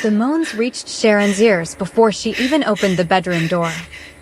The moans reached Sharon's ears before she even opened the bedroom door.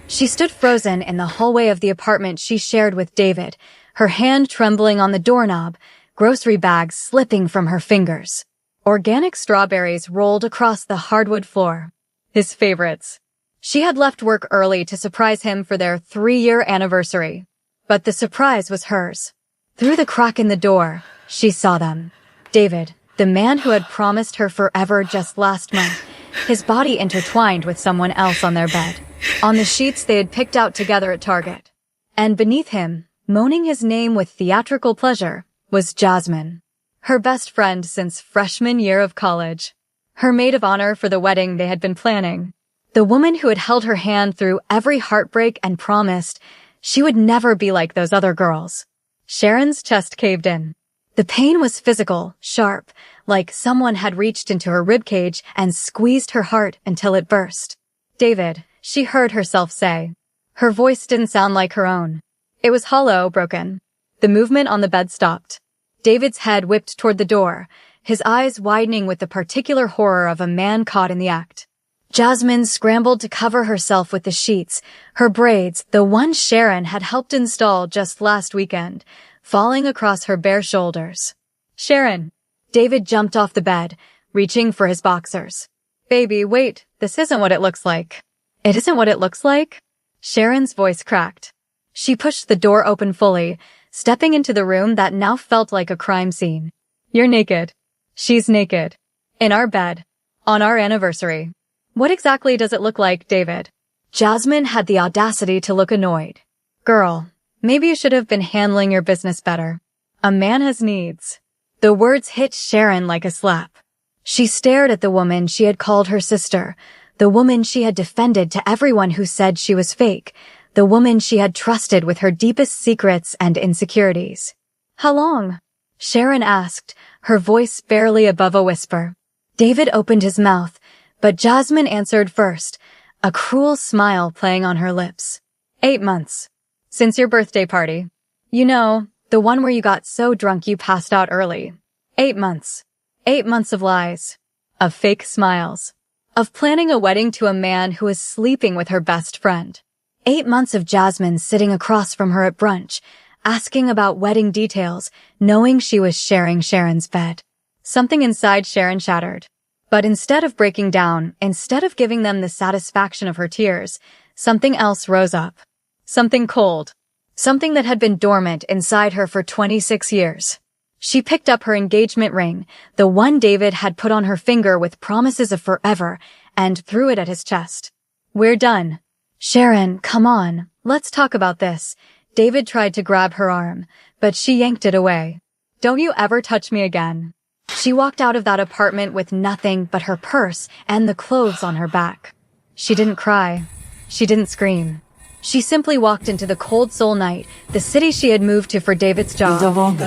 She stood frozen in the hallway of the apartment she shared with David, her hand trembling on the doorknob, grocery bags slipping from her fingers. Organic strawberries rolled across the hardwood floor. His favorites. She had left work early to surprise him for their 3-year anniversary. But the surprise was hers. Through the crack in the door, she saw them. David, the man who had promised her forever just last month, his body intertwined with someone else on their bed, on the sheets they had picked out together at Target. And beneath him, moaning his name with theatrical pleasure, was Jasmine, her best friend since freshman year of college, her maid of honor for the wedding they had been planning, the woman who had held her hand through every heartbreak and promised she would never be like those other girls. Sharon's chest caved in. The pain was physical, sharp, like someone had reached into her ribcage and squeezed her heart until it burst. David, she heard herself say. Her voice didn't sound like her own. It was hollow, broken. The movement on the bed stopped. David's head whipped toward the door, his eyes widening with the particular horror of a man caught in the act. Jasmine scrambled to cover herself with the sheets, her braids, the one Sharon had helped install just last weekend, falling across her bare shoulders. Sharon! David jumped off the bed, reaching for his boxers. Baby, wait, this isn't what it looks like. It isn't what it looks like? Sharon's voice cracked. She pushed the door open fully, stepping into the room that now felt like a crime scene. You're naked. She's naked. In our bed. On our anniversary. What exactly does it look like, David? Jasmine had the audacity to look annoyed. Girl, maybe you should have been handling your business better. A man has needs. The words hit Sharon like a slap. She stared at the woman she had called her sister, the woman she had defended to everyone who said she was fake, the woman she had trusted with her deepest secrets and insecurities. How long? Sharon asked, her voice barely above a whisper. David opened his mouth, but Jasmine answered first, a cruel smile playing on her lips. 8 months. Since your birthday party. You know, the one where you got so drunk you passed out early. 8 months. 8 months of lies. Of fake smiles. Of planning a wedding to a man who was sleeping with her best friend. 8 months of Jasmine sitting across from her at brunch, asking about wedding details, knowing she was sharing Sharon's bed. Something inside Sharon shattered. But instead of breaking down, instead of giving them the satisfaction of her tears, something else rose up. Something cold. Something that had been dormant inside her for 26 years. She picked up her engagement ring, the one David had put on her finger with promises of forever, and threw it at his chest. We're done. Sharon, come on, let's talk about this. David tried to grab her arm, but she yanked it away. Don't you ever touch me again. She walked out of that apartment with nothing but her purse and the clothes on her back. She didn't cry. She didn't scream. She simply walked into the cold Seoul night, the city she had moved to for David's job,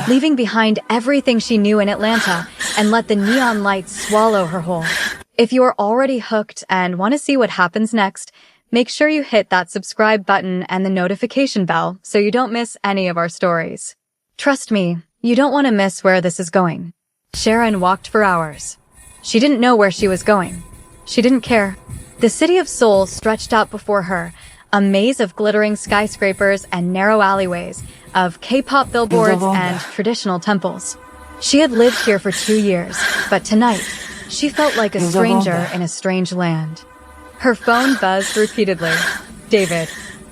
leaving behind everything she knew in Atlanta, and let the neon lights swallow her whole. If you are already hooked and want to see what happens next, make sure you hit that subscribe button and the notification bell so you don't miss any of our stories. Trust me, you don't want to miss where this is going. Sharon walked for hours. She didn't know where she was going. She didn't care. The city of Seoul stretched out before her, a maze of glittering skyscrapers and narrow alleyways, of K-pop billboards and traditional temples. She had lived here for 2 years, but tonight, she felt like a stranger in a strange land. Her phone buzzed repeatedly. David.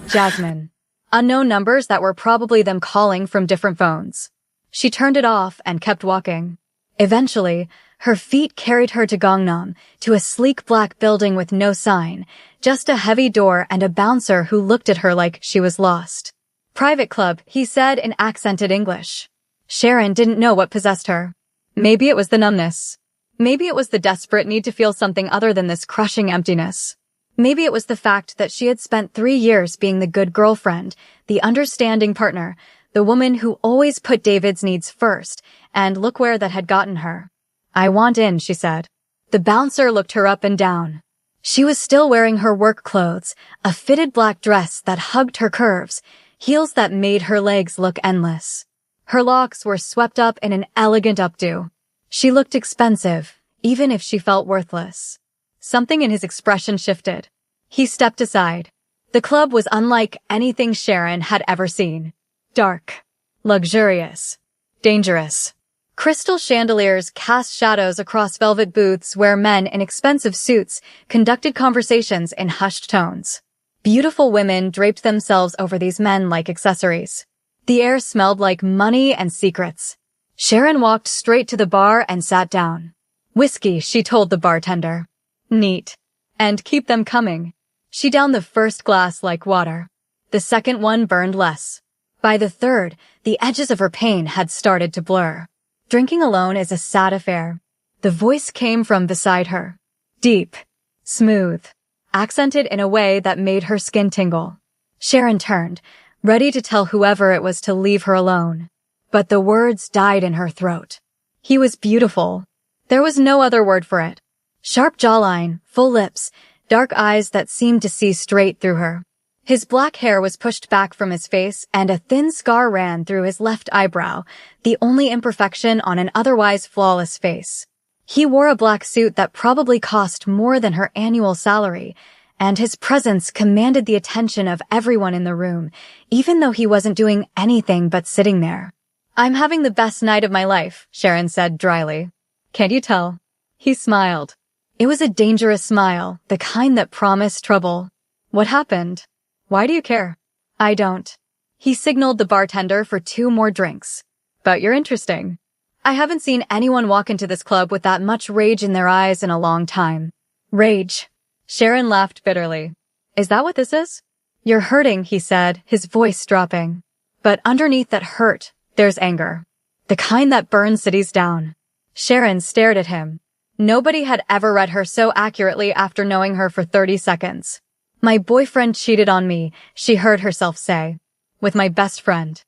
Jasmine. Unknown numbers that were probably them calling from different phones. She turned it off and kept walking. Eventually, her feet carried her to Gangnam, to a sleek black building with no sign, just a heavy door and a bouncer who looked at her like she was lost. Private club, he said in accented English. Sharon didn't know what possessed her. Maybe it was the numbness. Maybe it was the desperate need to feel something other than this crushing emptiness. Maybe it was the fact that she had spent 3 years being the good girlfriend, the understanding partner, the woman who always put David's needs first, and look where that had gotten her. I want in, she said. The bouncer looked her up and down. She was still wearing her work clothes, a fitted black dress that hugged her curves, heels that made her legs look endless. Her locks were swept up in an elegant updo. She looked expensive, even if she felt worthless. Something in his expression shifted. He stepped aside. The club was unlike anything Sharon had ever seen. Dark. Luxurious. Dangerous. Crystal chandeliers cast shadows across velvet booths where men in expensive suits conducted conversations in hushed tones. Beautiful women draped themselves over these men like accessories. The air smelled like money and secrets. Sharon walked straight to the bar and sat down. Whiskey, she told the bartender. Neat. And keep them coming. She downed the first glass like water. The second one burned less. By the third, the edges of her pain had started to blur. Drinking alone is a sad affair. The voice came from beside her. Deep. Smooth. Accented in a way that made her skin tingle. Sharon turned, ready to tell whoever it was to leave her alone. But the words died in her throat. He was beautiful. There was no other word for it. Sharp jawline, full lips, dark eyes that seemed to see straight through her. His black hair was pushed back from his face and a thin scar ran through his left eyebrow, the only imperfection on an otherwise flawless face. He wore a black suit that probably cost more than her annual salary, and his presence commanded the attention of everyone in the room, even though he wasn't doing anything but sitting there. I'm having the best night of my life, Sharon said dryly. Can't you tell? He smiled. It was a dangerous smile, the kind that promised trouble. What happened? Why do you care? I don't. He signaled the bartender for 2 more drinks. But you're interesting. I haven't seen anyone walk into this club with that much rage in their eyes in a long time. Rage. Sharon laughed bitterly. Is that what this is? You're hurting, he said, his voice dropping. But underneath that hurt, there's anger. The kind that burns cities down. Sharon stared at him. Nobody had ever read her so accurately after knowing her for 30 seconds. My boyfriend cheated on me, she heard herself say. With my best friend.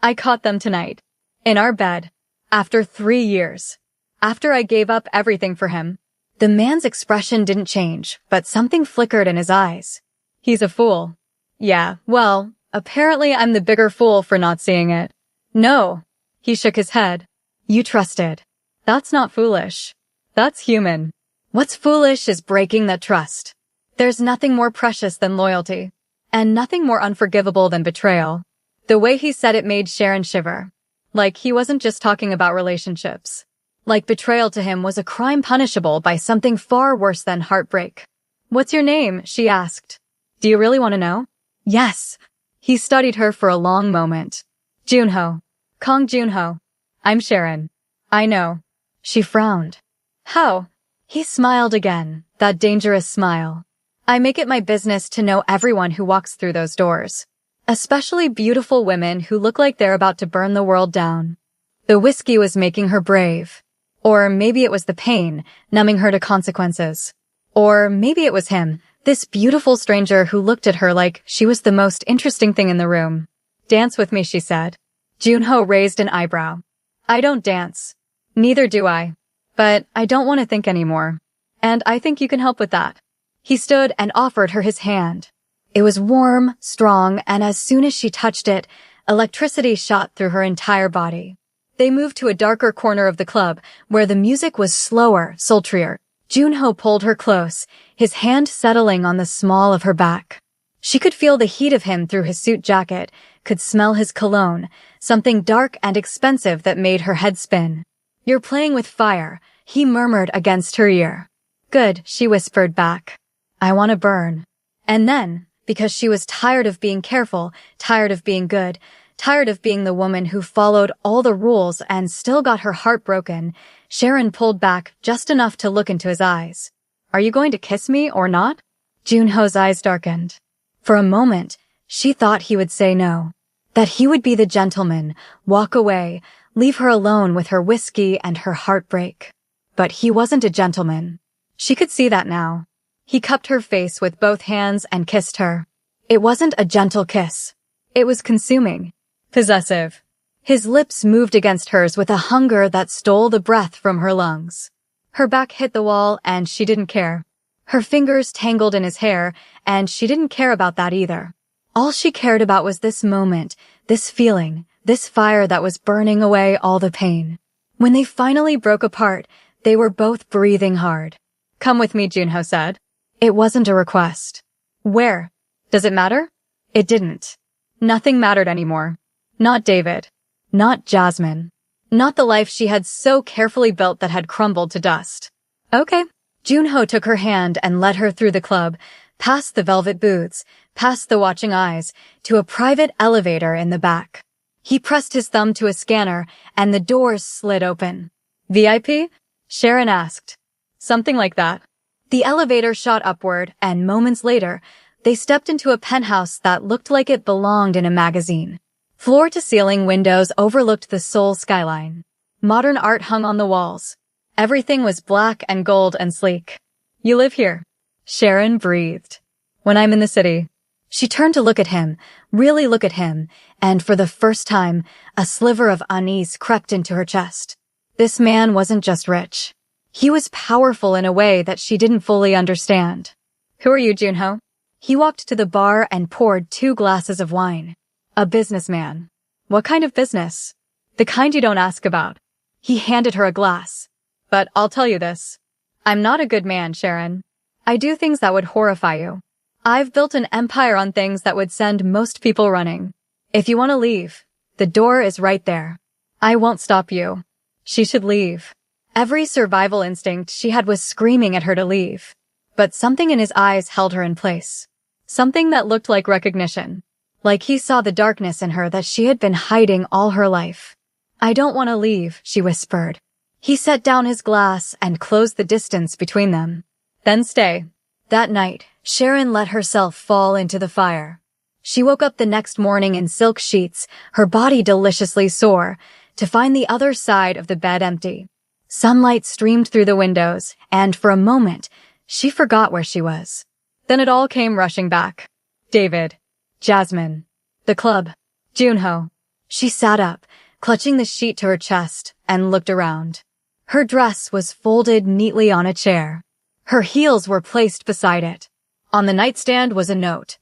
I caught them tonight. In our bed. After 3 years. After I gave up everything for him. The man's expression didn't change, but something flickered in his eyes. He's a fool. Yeah, well, apparently I'm the bigger fool for not seeing it. No. He shook his head. You trusted. That's not foolish. That's human. What's foolish is breaking that trust. There's nothing more precious than loyalty. And nothing more unforgivable than betrayal. The way he said it made Sharon shiver. Like he wasn't just talking about relationships. Like betrayal to him was a crime punishable by something far worse than heartbreak. What's your name? She asked. Do you really want to know? Yes. He studied her for a long moment. Junho. Kong Junho. I'm Sharon. I know. She frowned. How? He smiled again, that dangerous smile. I make it my business to know everyone who walks through those doors. Especially beautiful women who look like they're about to burn the world down. The whiskey was making her brave. Or maybe it was the pain, numbing her to consequences. Or maybe it was him, this beautiful stranger who looked at her like she was the most interesting thing in the room. Dance with me, she said. Junho raised an eyebrow. I don't dance. Neither do I. But I don't want to think anymore. And I think you can help with that. He stood and offered her his hand. It was warm, strong, and as soon as she touched it, electricity shot through her entire body. They moved to a darker corner of the club, where the music was slower, sultrier. Junho pulled her close, his hand settling on the small of her back. She could feel the heat of him through his suit jacket, could smell his cologne, something dark and expensive that made her head spin. You're playing with fire, he murmured against her ear. Good, she whispered back. I want to burn. And then, because she was tired of being careful, tired of being good, tired of being the woman who followed all the rules and still got her heart broken, Sharon pulled back just enough to look into his eyes. Are you going to kiss me or not? Junho's eyes darkened. For a moment, she thought he would say no. That he would be the gentleman, walk away, leave her alone with her whiskey and her heartbreak. But he wasn't a gentleman. She could see that now. He cupped her face with both hands and kissed her. It wasn't a gentle kiss. It was consuming. Possessive. His lips moved against hers with a hunger that stole the breath from her lungs. Her back hit the wall and she didn't care. Her fingers tangled in his hair and she didn't care about that either. All she cared about was this moment, this feeling, this fire that was burning away all the pain. When they finally broke apart, they were both breathing hard. Come with me, Junho said. It wasn't a request. Where? Does it matter? It didn't. Nothing mattered anymore. Not David. Not Jasmine. Not the life she had so carefully built that had crumbled to dust. Okay. Junho took her hand and led her through the club, past the velvet booths, past the watching eyes, to a private elevator in the back. He pressed his thumb to a scanner, and the doors slid open. VIP? Sharon asked. Something like that. The elevator shot upward, and moments later, they stepped into a penthouse that looked like it belonged in a magazine. Floor-to-ceiling windows overlooked the Seoul skyline. Modern art hung on the walls. Everything was black and gold and sleek. You live here? Sharon breathed. When I'm in the city. She turned to look at him, really look at him, and for the first time, a sliver of unease crept into her chest. This man wasn't just rich. He was powerful in a way that she didn't fully understand. Who are you, Junho? He walked to the bar and poured 2 glasses of wine. A businessman. What kind of business? The kind you don't ask about. He handed her a glass. But I'll tell you this. I'm not a good man, Sharon. I do things that would horrify you. I've built an empire on things that would send most people running. If you want to leave, the door is right there. I won't stop you. She should leave. Every survival instinct she had was screaming at her to leave. But something in his eyes held her in place. Something that looked like recognition. Like he saw the darkness in her that she had been hiding all her life. I don't want to leave, she whispered. He set down his glass and closed the distance between them. Then stay. That night, Sharon let herself fall into the fire. She woke up the next morning in silk sheets, her body deliciously sore, to find the other side of the bed empty. Sunlight streamed through the windows, and for a moment, she forgot where she was. Then it all came rushing back. David. Jasmine. The club. Junho. She sat up, clutching the sheet to her chest, and looked around. Her dress was folded neatly on a chair. Her heels were placed beside it. On the nightstand was a note.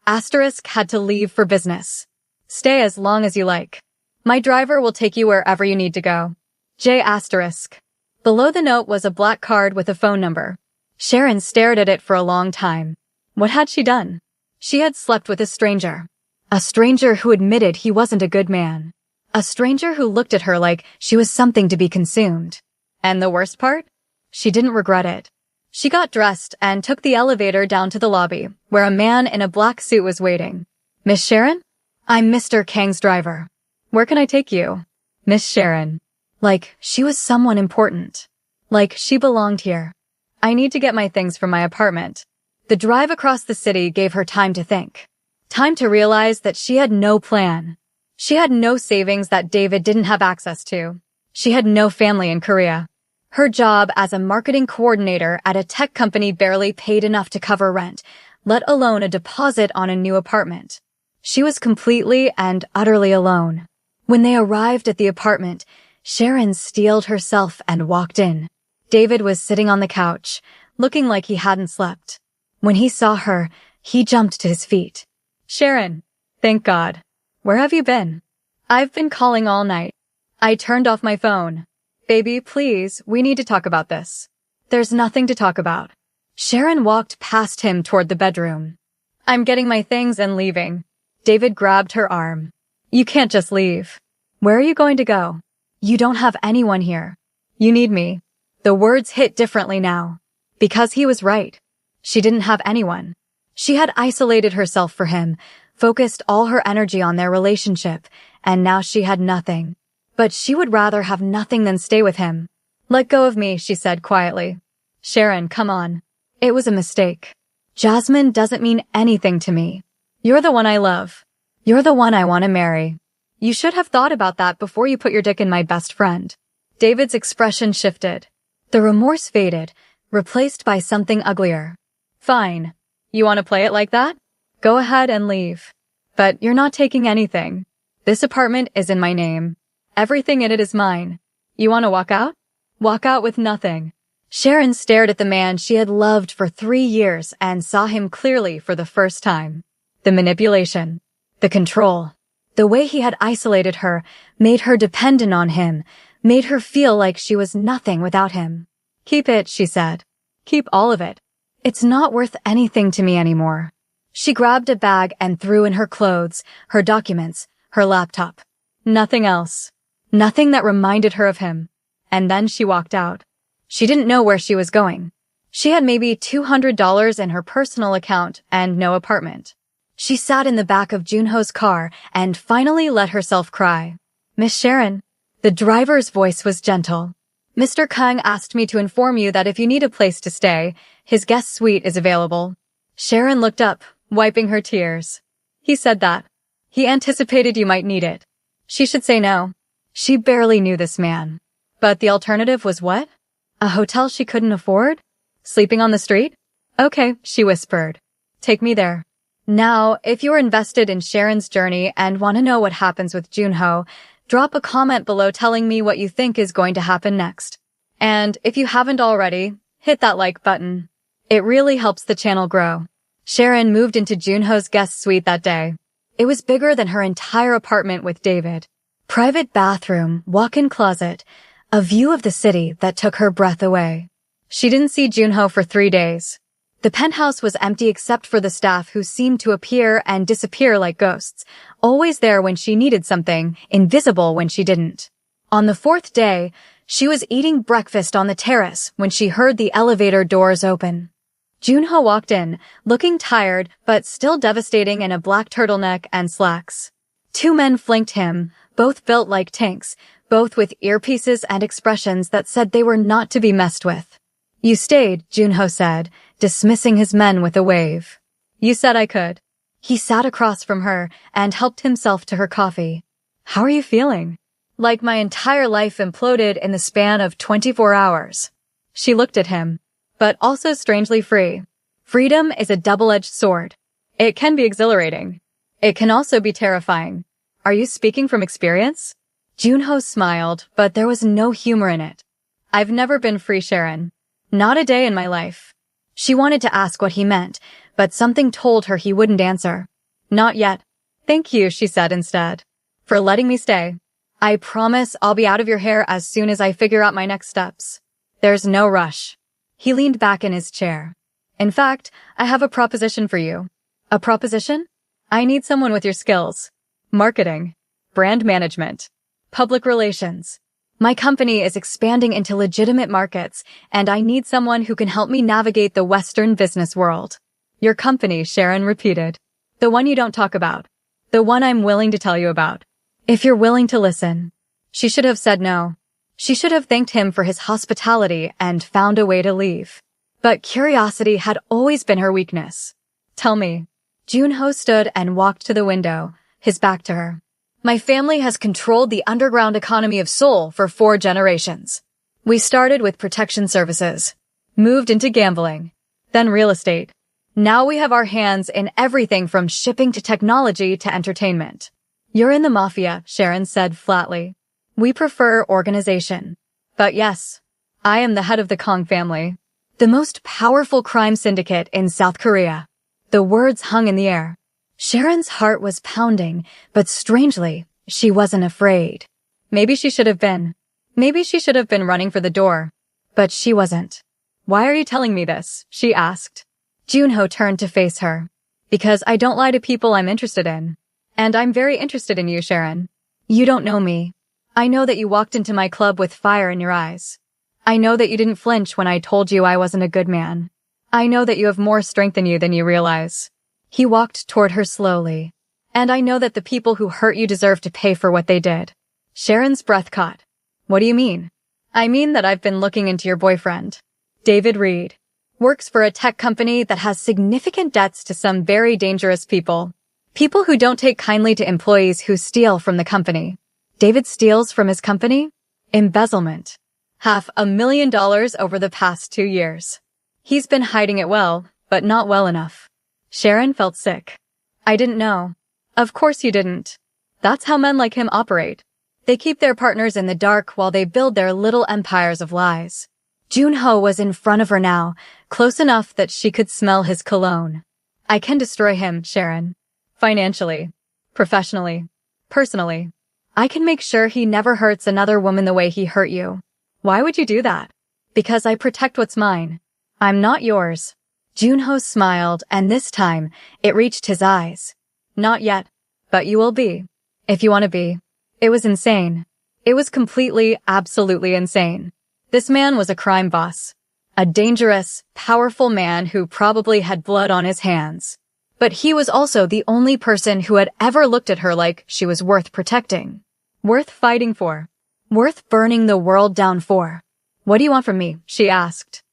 Asterisk had to leave for business. Stay as long as you like. My driver will take you wherever you need to go. J asterisk. Below the note was a black card with a phone number. Sharon stared at it for a long time. What had she done? She had slept with a stranger. A stranger who admitted he wasn't a good man. A stranger who looked at her like she was something to be consumed. And the worst part? She didn't regret it. She got dressed and took the elevator down to the lobby, where a man in a black suit was waiting. Miss Sharon? I'm Mr. Kang's driver. Where can I take you? Miss Sharon. Like she was someone important. Like she belonged here. I need to get my things from my apartment. The drive across the city gave her time to think. Time to realize that she had no plan. She had no savings that David didn't have access to. She had no family in Korea. Her job as a marketing coordinator at a tech company barely paid enough to cover rent, let alone a deposit on a new apartment. She was completely and utterly alone. When they arrived at the apartment, Sharon steeled herself and walked in. David was sitting on the couch, looking like he hadn't slept. When he saw her, he jumped to his feet. Sharon, thank God. Where have you been? I've been calling all night. I turned off my phone. Baby, please, we need to talk about this. There's nothing to talk about. Sharon walked past him toward the bedroom. I'm getting my things and leaving. David grabbed her arm. You can't just leave. Where are you going to go? You don't have anyone here. You need me. The words hit differently now. Because he was right. She didn't have anyone. She had isolated herself for him, focused all her energy on their relationship, and now she had nothing. But she would rather have nothing than stay with him. Let go of me, she said quietly. Sharon, come on. It was a mistake. Jasmine doesn't mean anything to me. You're the one I love. You're the one I want to marry. You should have thought about that before you put your dick in my best friend. David's expression shifted. The remorse faded, replaced by something uglier. Fine. You want to play it like that? Go ahead and leave. But you're not taking anything. This apartment is in my name. Everything in it is mine. You want to walk out? Walk out with nothing. Sharon stared at the man she had loved for 3 years and saw him clearly for the first time. The manipulation. The control. The way he had isolated her, made her dependent on him, made her feel like she was nothing without him. Keep it, she said. Keep all of it. It's not worth anything to me anymore. She grabbed a bag and threw in her clothes, her documents, her laptop. Nothing else. Nothing that reminded her of him. And then she walked out. She didn't know where she was going. She had maybe $200 in her personal account and no apartment. She sat in the back of Junho's car and finally let herself cry. Miss Sharon. The driver's voice was gentle. Mr. Kang asked me to inform you that if you need a place to stay, his guest suite is available. Sharon looked up, wiping her tears. He said that. He anticipated you might need it. She should say no. She barely knew this man. But the alternative was what? A hotel she couldn't afford? Sleeping on the street? Okay, she whispered. Take me there. Now, if you're invested in Sharon's journey and want to know what happens with Junho, drop a comment below telling me what you think is going to happen next. And if you haven't already, hit that like button. It really helps the channel grow. Sharon moved into Junho's guest suite that day. It was bigger than her entire apartment with David. Private bathroom, walk-in closet, a view of the city that took her breath away. She didn't see Junho for 3 days. The penthouse was empty except for the staff who seemed to appear and disappear like ghosts, always there when she needed something, invisible when she didn't. On the 4th day, she was eating breakfast on the terrace when she heard the elevator doors open. Junho walked in, looking tired but still devastating in a black turtleneck and slacks. 2 men flanked him, both built like tanks, both with earpieces and expressions that said they were not to be messed with. You stayed, Junho said, dismissing his men with a wave. You said I could. He sat across from her and helped himself to her coffee. How are you feeling? Like my entire life imploded in the span of 24 hours. She looked at him, but also strangely free. Freedom is a double-edged sword. It can be exhilarating. It can also be terrifying. Are you speaking from experience? Junho smiled, but there was no humor in it. I've never been free, Sharon. Not a day in my life. She wanted to ask what he meant, but something told her he wouldn't answer. Not yet. Thank you, she said instead, for letting me stay. I promise I'll be out of your hair as soon as I figure out my next steps. There's no rush. He leaned back in his chair. In fact, I have a proposition for you. A proposition? I need someone with your skills. Marketing, brand management, public relations. My company is expanding into legitimate markets, and I need someone who can help me navigate the Western business world. Your company, Sharon repeated. The one you don't talk about. The one I'm willing to tell you about. If you're willing to listen. She should have said no. She should have thanked him for his hospitality and found a way to leave. But curiosity had always been her weakness. Tell me. Junho stood and walked to the window, his back to her. My family has controlled the underground economy of Seoul for 4 generations. We started with protection services, moved into gambling, then real estate. Now we have our hands in everything from shipping to technology to entertainment. You're in the Mafia, Sharon said flatly. We prefer organization. But yes, I am the head of the Kang family, the most powerful crime syndicate in South Korea. The words hung in the air. Sharon's heart was pounding, but strangely, she wasn't afraid. Maybe she should have been. Maybe she should have been running for the door. But she wasn't. Why are you telling me this? She asked. Junho turned to face her. Because I don't lie to people I'm interested in. And I'm very interested in you, Sharon. You don't know me. I know that you walked into my club with fire in your eyes. I know that you didn't flinch when I told you I wasn't a good man. I know that you have more strength in you than you realize. He walked toward her slowly. And I know that the people who hurt you deserve to pay for what they did. Sharon's breath caught. What do you mean? I mean that I've been looking into your boyfriend. David Reed. Works for a tech company that has significant debts to some very dangerous people. People who don't take kindly to employees who steal from the company. David steals from his company? Embezzlement. $500,000 over the past 2 years. He's been hiding it well, but not well enough. Sharon felt sick. I didn't know. Of course you didn't. That's how men like him operate. They keep their partners in the dark while they build their little empires of lies. Junho was in front of her now, close enough that she could smell his cologne. I can destroy him, Sharon. Financially. Professionally. Personally. I can make sure he never hurts another woman the way he hurt you. Why would you do that? Because I protect what's mine. I'm not yours. Junho smiled, and this time, it reached his eyes. Not yet, but you will be. If you want to be. It was insane. It was completely, absolutely insane. This man was a crime boss. A dangerous, powerful man who probably had blood on his hands. But he was also the only person who had ever looked at her like she was worth protecting. Worth fighting for. Worth burning the world down for. What do you want from me? She asked.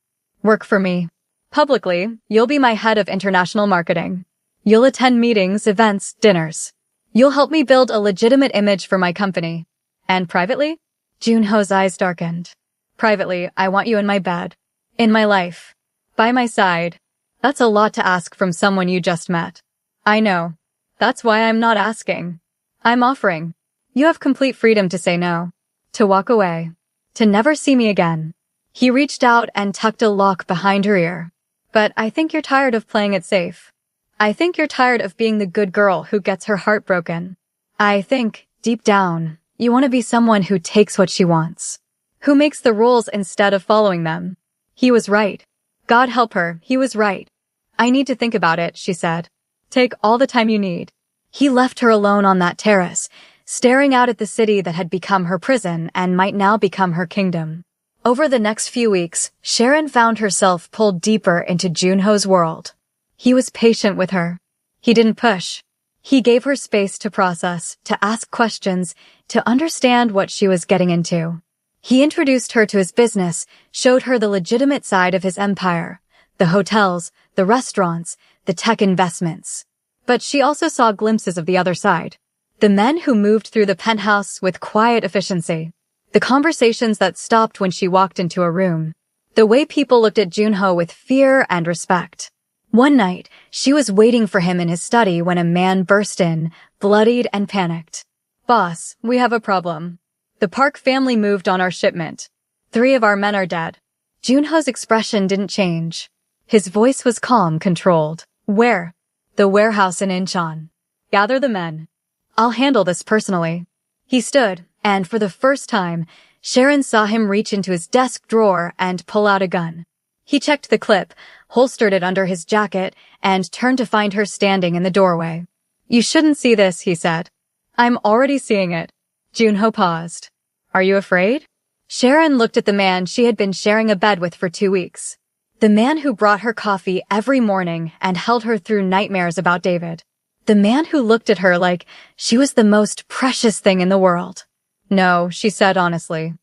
Work for me. Publicly, you'll be my head of international marketing. You'll attend meetings, events, dinners. You'll help me build a legitimate image for my company. And privately? Junho's eyes darkened. Privately, I want you in my bed. In my life. By my side. That's a lot to ask from someone you just met. I know. That's why I'm not asking. I'm offering. You have complete freedom to say no. To walk away. To never see me again. He reached out and tucked a lock behind her ear. But I think you're tired of playing it safe. I think you're tired of being the good girl who gets her heart broken. I think, deep down, you want to be someone who takes what she wants. Who makes the rules instead of following them. He was right. God help her, he was right. I need to think about it, she said. Take all the time you need. He left her alone on that terrace, staring out at the city that had become her prison and might now become her kingdom. Over the next few weeks, Sharon found herself pulled deeper into Junho's world. He was patient with her. He didn't push. He gave her space to process, to ask questions, to understand what she was getting into. He introduced her to his business, showed her the legitimate side of his empire, the hotels, the restaurants, the tech investments. But she also saw glimpses of the other side. The men who moved through the penthouse with quiet efficiency. The conversations that stopped when she walked into a room. The way people looked at Junho with fear and respect. One night, she was waiting for him in his study when a man burst in, bloodied and panicked. Boss, we have a problem. The Park family moved on our shipment. 3 of our men are dead. Junho's expression didn't change. His voice was calm, controlled. Where? The warehouse in Incheon. Gather the men. I'll handle this personally. He stood, and for the first time, Sharon saw him reach into his desk drawer and pull out a gun. He checked the clip, holstered it under his jacket, and turned to find her standing in the doorway. You shouldn't see this, he said. I'm already seeing it. Junho paused. Are you afraid? Sharon looked at the man she had been sharing a bed with for 2 weeks. The man who brought her coffee every morning and held her through nightmares about David. The man who looked at her like she was the most precious thing in the world. No, she said honestly.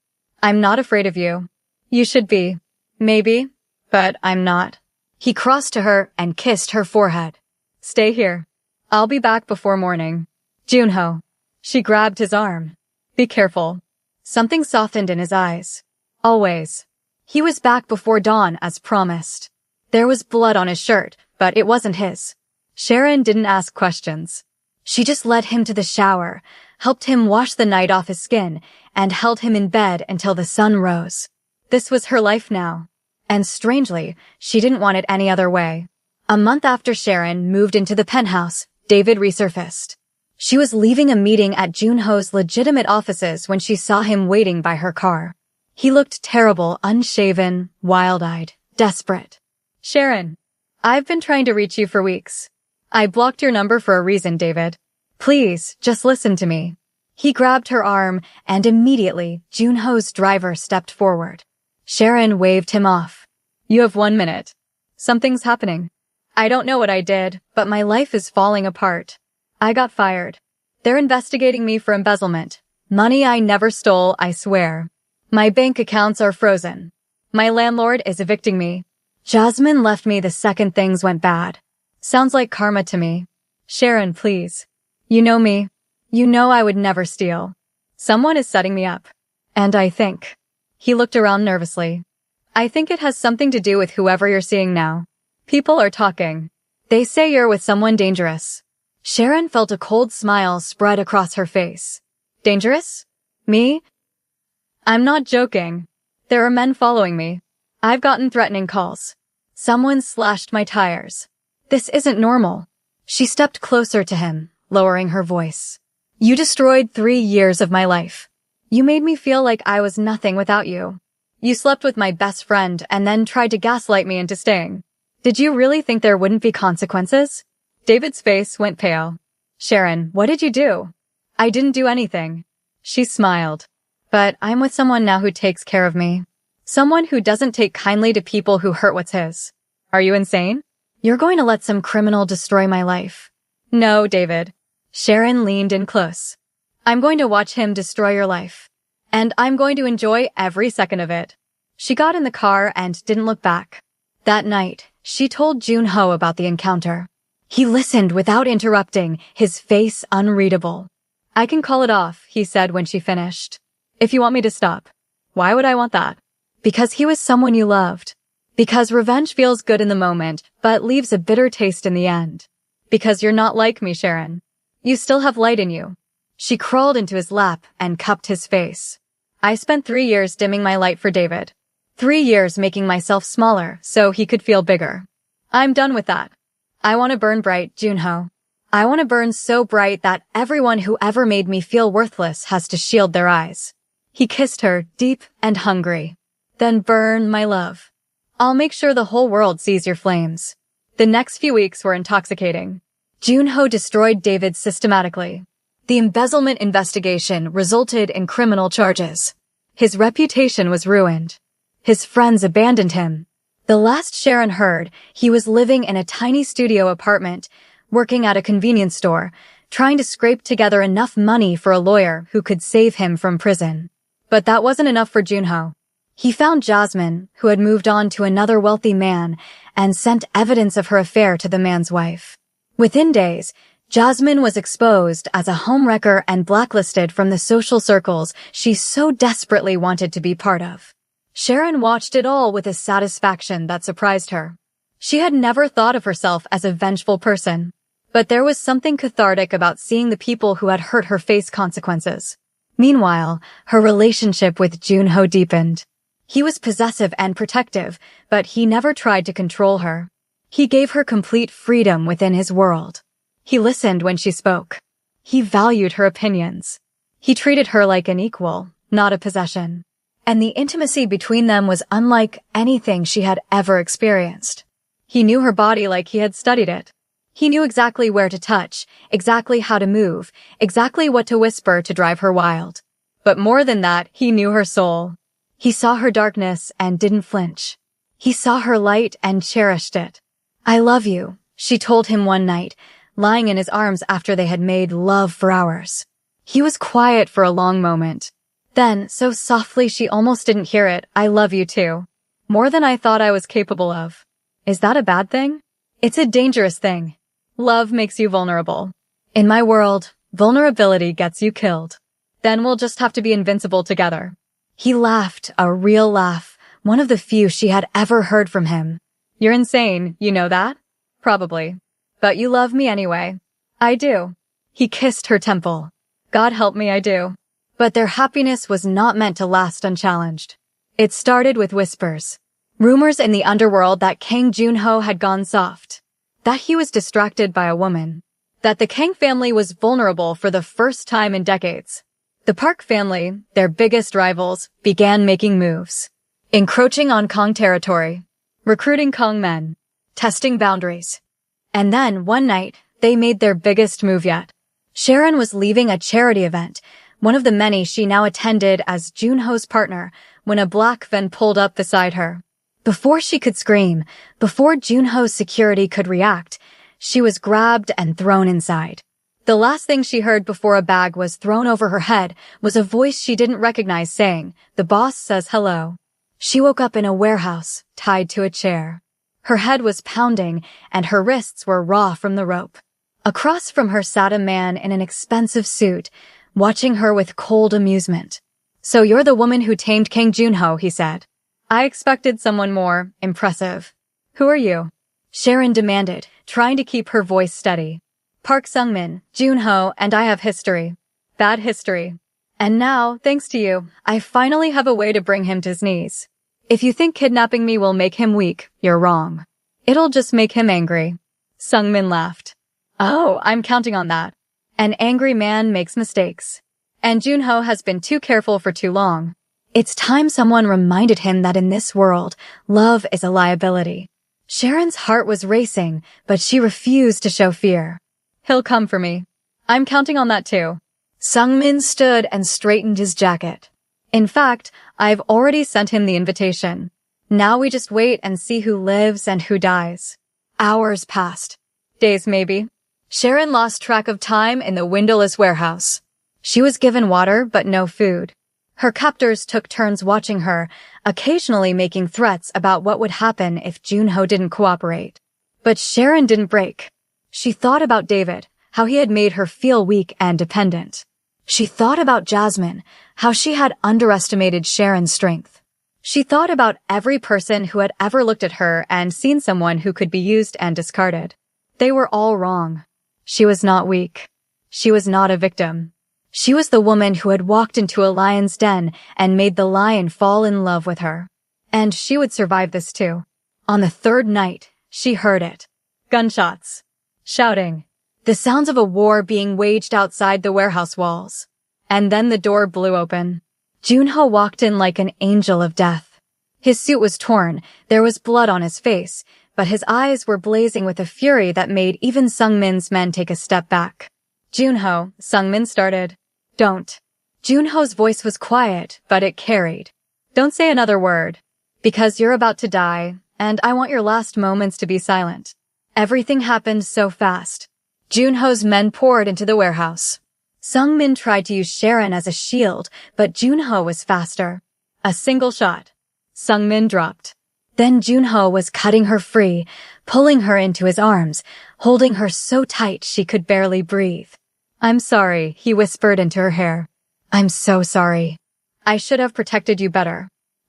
I'm not afraid of you. You should be. Maybe. But I'm not. He crossed to her and kissed her forehead. Stay here. I'll be back before morning. Junho. She grabbed his arm. Be careful. Something softened in his eyes. Always. He was back before dawn as promised. There was blood on his shirt, but it wasn't his. Sharon didn't ask questions. She just led him to the shower, helped him wash the night off his skin, and held him in bed until the sun rose. This was her life now. And strangely, she didn't want it any other way. A month after Sharon moved into the penthouse, David resurfaced. She was leaving a meeting at Junho's legitimate offices when she saw him waiting by her car. He looked terrible, unshaven, wild-eyed, desperate. Sharon, I've been trying to reach you for weeks. I blocked your number for a reason, David. Please, just listen to me. He grabbed her arm, and immediately, Junho's driver stepped forward. Sharon waved him off. You have 1 minute. Something's happening. I don't know what I did, but my life is falling apart. I got fired. They're investigating me for embezzlement. Money I never stole, I swear. My bank accounts are frozen. My landlord is evicting me. Jasmine left me the second things went bad. Sounds like karma to me. Sharon, please. You know me. You know I would never steal. Someone is setting me up. And I think. He looked around nervously. I think it has something to do with whoever you're seeing now. People are talking. They say you're with someone dangerous. Sharon felt a cold smile spread across her face. Dangerous? Me? I'm not joking. There are men following me. I've gotten threatening calls. Someone slashed my tires. This isn't normal. She stepped closer to him, lowering her voice. You destroyed 3 years of my life. You made me feel like I was nothing without you. You slept with my best friend and then tried to gaslight me into staying. Did you really think there wouldn't be consequences? David's face went pale. Sharon, what did you do? I didn't do anything. She smiled. But I'm with someone now who takes care of me. Someone who doesn't take kindly to people who hurt what's his. Are you insane? You're going to let some criminal destroy my life. No, David. Sharon leaned in close. I'm going to watch him destroy your life. And I'm going to enjoy every second of it. She got in the car and didn't look back. That night, she told Junho about the encounter. He listened without interrupting, his face unreadable. I can call it off, he said when she finished. If you want me to stop. Why would I want that? Because he was someone you loved. Because revenge feels good in the moment, but leaves a bitter taste in the end. Because you're not like me, Sharon. You still have light in you. She crawled into his lap and cupped his face. I spent 3 years dimming my light for David. 3 years making myself smaller so he could feel bigger. I'm done with that. I want to burn bright, Junho. I want to burn so bright that everyone who ever made me feel worthless has to shield their eyes. He kissed her, deep and hungry. Then burn, my love. I'll make sure the whole world sees your flames. The next few weeks were intoxicating. Junho destroyed David systematically. The embezzlement investigation resulted in criminal charges. His reputation was ruined. His friends abandoned him. The last Sharon heard, he was living in a tiny studio apartment, working at a convenience store, trying to scrape together enough money for a lawyer who could save him from prison. But that wasn't enough for Junho. He found Jasmine, who had moved on to another wealthy man, and sent evidence of her affair to the man's wife. Within days, Jasmine was exposed as a homewrecker and blacklisted from the social circles she so desperately wanted to be part of. Sharon watched it all with a satisfaction that surprised her. She had never thought of herself as a vengeful person, but there was something cathartic about seeing the people who had hurt her face consequences. Meanwhile, her relationship with Junho deepened. He was possessive and protective, but he never tried to control her. He gave her complete freedom within his world. He listened when she spoke. He valued her opinions. He treated her like an equal, not a possession. And the intimacy between them was unlike anything she had ever experienced. He knew her body like he had studied it. He knew exactly where to touch, exactly how to move, exactly what to whisper to drive her wild. But more than that, he knew her soul. He saw her darkness and didn't flinch. He saw her light and cherished it. I love you, she told him one night, lying in his arms after they had made love for hours. He was quiet for a long moment. Then, so softly she almost didn't hear it, I love you too. More than I thought I was capable of. Is that a bad thing? It's a dangerous thing. Love makes you vulnerable. In my world, vulnerability gets you killed. Then we'll just have to be invincible together. He laughed, a real laugh, one of the few she had ever heard from him. You're insane, you know that? Probably. But you love me anyway. I do. He kissed her temple. God help me, I do. But their happiness was not meant to last unchallenged. It started with whispers. Rumors in the underworld that Kang Junho had gone soft. That he was distracted by a woman. That the Kang family was vulnerable for the first time in decades. The Park family, their biggest rivals, began making moves. Encroaching on Kang territory. Recruiting Kang men. Testing boundaries. And then, one night, they made their biggest move yet. Sharon was leaving a charity event, one of the many she now attended as Junho's partner, when a black van pulled up beside her. Before she could scream, before Junho's security could react, she was grabbed and thrown inside. The last thing she heard before a bag was thrown over her head was a voice she didn't recognize saying, "The boss says hello." She woke up in a warehouse, tied to a chair. Her head was pounding, and her wrists were raw from the rope. Across from her sat a man in an expensive suit, watching her with cold amusement. "So you're the woman who tamed Kang Junho," he said. "I expected someone more impressive." "Who are you?" Sharon demanded, trying to keep her voice steady. "Park Sungmin, Junho, and I have history. Bad history. And now, thanks to you, I finally have a way to bring him to his knees. If you think kidnapping me will make him weak, you're wrong. It'll just make him angry." Sungmin laughed. "Oh, I'm counting on that. An angry man makes mistakes. And Junho has been too careful for too long. It's time someone reminded him that in this world, love is a liability. Sharon's heart was racing, but she refused to show fear. He'll come for me. I'm counting on that too. Sungmin stood and straightened his jacket. In fact, I've already sent him the invitation. Now we just wait and see who lives and who dies. Hours passed. Days maybe. Sharon lost track of time in the windowless warehouse. She was given water but no food. Her captors took turns watching her, occasionally making threats about what would happen if Junho didn't cooperate. But Sharon didn't break. She thought about David, how he had made her feel weak and dependent. She thought about Jasmine, how she had underestimated Sharon's strength. She thought about every person who had ever looked at her and seen someone who could be used and discarded. They were all wrong. She was not weak. She was not a victim. She was the woman who had walked into a lion's den and made the lion fall in love with her. And she would survive this too. On the third night, she heard it. Gunshots. Shouting. The sounds of a war being waged outside the warehouse walls. And then the door blew open. Junho walked in like an angel of death. His suit was torn, there was blood on his face, but his eyes were blazing with a fury that made even Sungmin's men take a step back. Junho, Sungmin started. Don't. Junho's voice was quiet, but it carried. Don't say another word. Because you're about to die, and I want your last moments to be silent. Everything happened so fast. Junho's men poured into the warehouse. Sungmin tried to use Sharon as a shield, but Junho was faster. A single shot. Sungmin dropped. Then Junho was cutting her free, pulling her into his arms, holding her so tight she could barely breathe. I'm sorry, he whispered into her hair. I'm so sorry. I should have protected you better.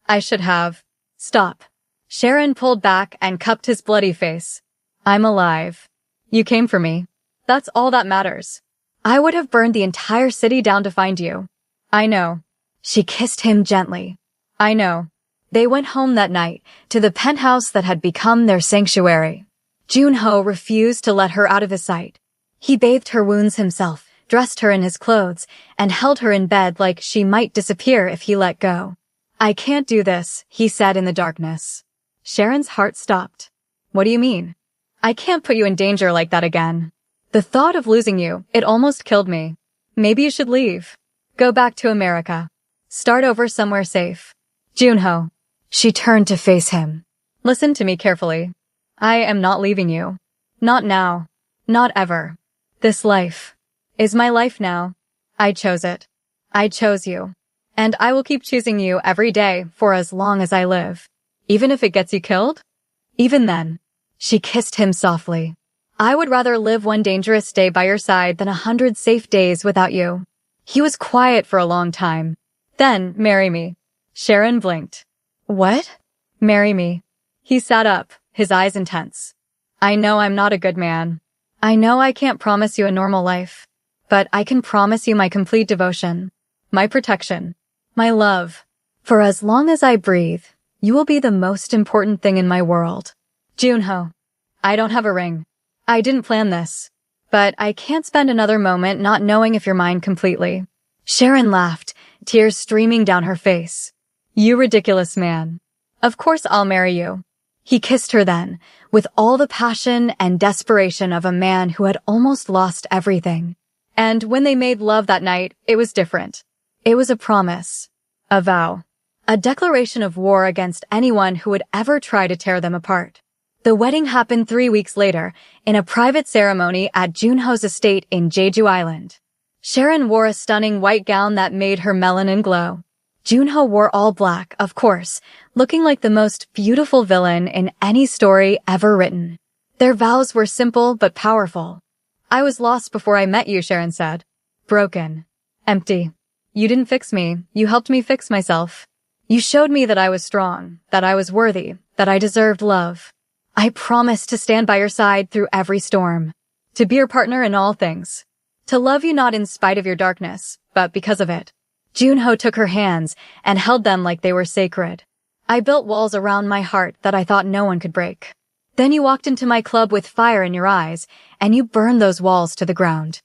I should have. Stop. Sharon pulled back and cupped his bloody face. I'm alive. You came for me. That's all that matters. I would have burned the entire city down to find you. I know. She kissed him gently. I know. They went home that night, to the penthouse that had become their sanctuary. Junho refused to let her out of his sight. He bathed her wounds himself, dressed her in his clothes, and held her in bed like she might disappear if he let go. I can't do this, he said in the darkness. Sharon's heart stopped. What do you mean? I can't put you in danger like that again. The thought of losing you, it almost killed me. Maybe you should leave. Go back to America. Start over somewhere safe. Junho. She turned to face him. Listen to me carefully. I am not leaving you. Not now. Not ever. This life is my life now. I chose it. I chose you. And I will keep choosing you every day for as long as I live. Even if it gets you killed? Even then. She kissed him softly. I would rather live one dangerous day by your side than 100 safe days without you. He was quiet for a long time. Then, marry me. Sharon blinked. What? Marry me. He sat up, his eyes intense. I know I'm not a good man. I know I can't promise you a normal life. But I can promise you my complete devotion. My protection. My love. For as long as I breathe, you will be the most important thing in my world. Junho. I don't have a ring. I didn't plan this. But I can't spend another moment not knowing if you're mine completely. Sharon laughed, tears streaming down her face. You ridiculous man. Of course I'll marry you. He kissed her then, with all the passion and desperation of a man who had almost lost everything. And when they made love that night, it was different. It was a promise. A vow. A declaration of war against anyone who would ever try to tear them apart. The wedding happened 3 weeks later, in a private ceremony at Junho's estate in Jeju Island. Sharon wore a stunning white gown that made her melanin glow. Junho wore all black, of course, looking like the most beautiful villain in any story ever written. Their vows were simple but powerful. I was lost before I met you, Sharon said. Broken. Empty. You didn't fix me, you helped me fix myself. You showed me that I was strong, that I was worthy, that I deserved love. I promised to stand by your side through every storm. To be your partner in all things. To love you not in spite of your darkness, but because of it. Junho took her hands and held them like they were sacred. I built walls around my heart that I thought no one could break. Then you walked into my club with fire in your eyes, and you burned those walls to the ground.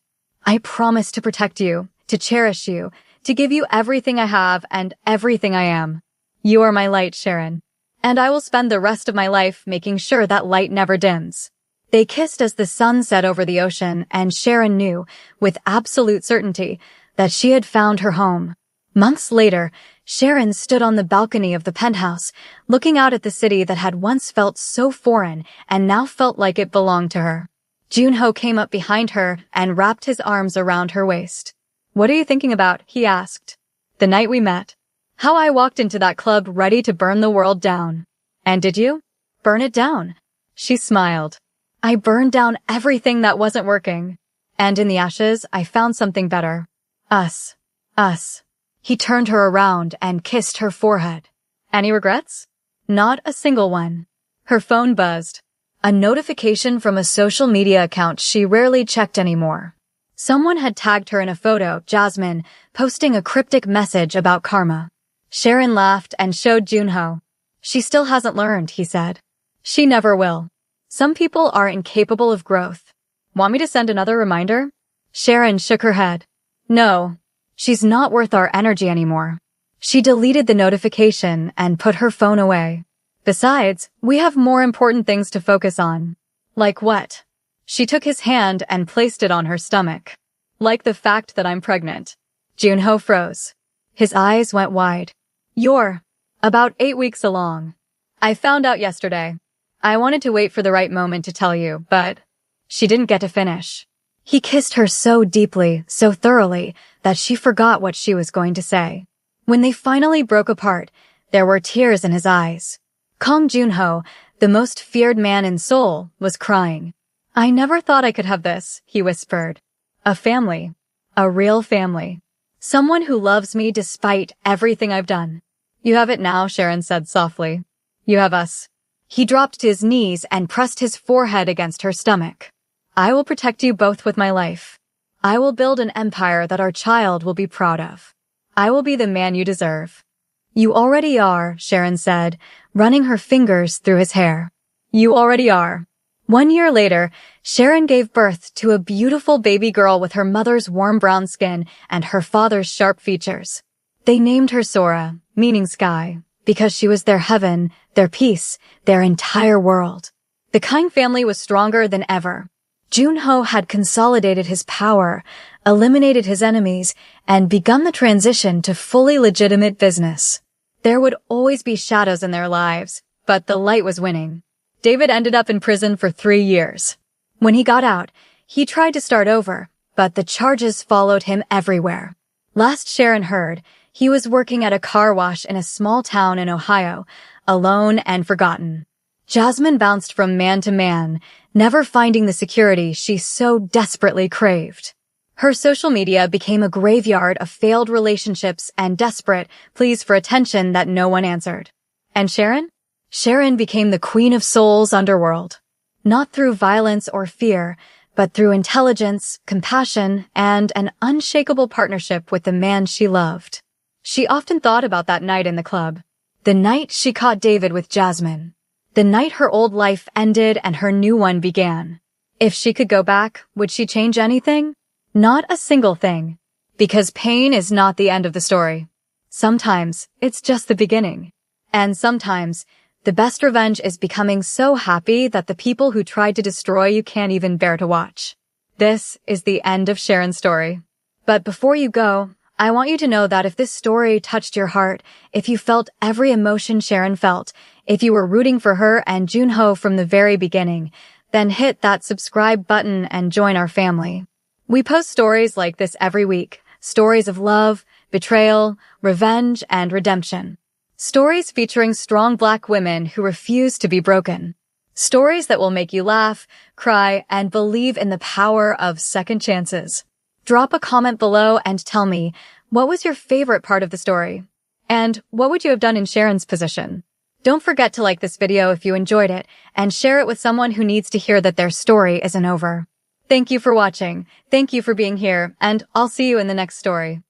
I promised to protect you, to cherish you, to give you everything I have and everything I am. You are my light, Sharon. And I will spend the rest of my life making sure that light never dims. They kissed as the sun set over the ocean, and Sharon knew, with absolute certainty, that she had found her home. Months later, Sharon stood on the balcony of the penthouse, looking out at the city that had once felt so foreign and now felt like it belonged to her. Junho came up behind her and wrapped his arms around her waist. "What are you thinking about?" he asked. "The night we met. How I walked into that club ready to burn the world down." "And did you? Burn it down?" She smiled. "I burned down everything that wasn't working. And in the ashes, I found something better. Us. Us." He turned her around and kissed her forehead. "Any regrets?" "Not a single one." Her phone buzzed. A notification from a social media account she rarely checked anymore. Someone had tagged her in a photo, Jasmine, posting a cryptic message about karma. Sharon laughed and showed Junho. "She still hasn't learned," he said. "She never will. Some people are incapable of growth. Want me to send another reminder?" Sharon shook her head. "No. She's not worth our energy anymore." She deleted the notification and put her phone away. "Besides, we have more important things to focus on." "Like what?" She took his hand and placed it on her stomach. "Like the fact that I'm pregnant." Junho froze. His eyes went wide. "You're about 8 weeks along. I found out yesterday. I wanted to wait for the right moment to tell you, but..." She didn't get to finish. He kissed her so deeply, so thoroughly, that she forgot what she was going to say. When they finally broke apart, there were tears in his eyes. Kong Junho, the most feared man in Seoul, was crying. "I never thought I could have this," he whispered. "A family. A real family. Someone who loves me despite everything I've done." "You have it now," Sharon said softly. "You have us." He dropped to his knees and pressed his forehead against her stomach. "I will protect you both with my life. I will build an empire that our child will be proud of. I will be the man you deserve." "You already are," Sharon said, running her fingers through his hair. "You already are." 1 year later, Sharon gave birth to a beautiful baby girl with her mother's warm brown skin and her father's sharp features. They named her Sora, meaning sky, because she was their heaven, their peace, their entire world. The Kang family was stronger than ever. Junho had consolidated his power, eliminated his enemies, and begun the transition to fully legitimate business. There would always be shadows in their lives, but the light was winning. David ended up in prison for 3 years. When he got out, he tried to start over, but the charges followed him everywhere. Last Sharon heard, he was working at a car wash in a small town in Ohio, alone and forgotten. Jasmine bounced from man to man, never finding the security she so desperately craved. Her social media became a graveyard of failed relationships and desperate pleas for attention that no one answered. And Sharon? Sharon became the queen of Seoul's underworld. Not through violence or fear, but through intelligence, compassion, and an unshakable partnership with the man she loved. She often thought about that night in the club. The night she caught David with Jasmine. The night her old life ended and her new one began. If she could go back, would she change anything? Not a single thing. Because pain is not the end of the story. Sometimes, it's just the beginning. And sometimes, the best revenge is becoming so happy that the people who tried to destroy you can't even bear to watch. This is the end of Sharon's story. But before you go, I want you to know that if this story touched your heart, if you felt every emotion Sharon felt, if you were rooting for her and Junho from the very beginning, then hit that subscribe button and join our family. We post stories like this every week, stories of love, betrayal, revenge, and redemption. Stories featuring strong Black women who refuse to be broken. Stories that will make you laugh, cry, and believe in the power of second chances. Drop a comment below and tell me, what was your favorite part of the story? And what would you have done in Sharon's position? Don't forget to like this video if you enjoyed it, and share it with someone who needs to hear that their story isn't over. Thank you for watching, thank you for being here, and I'll see you in the next story.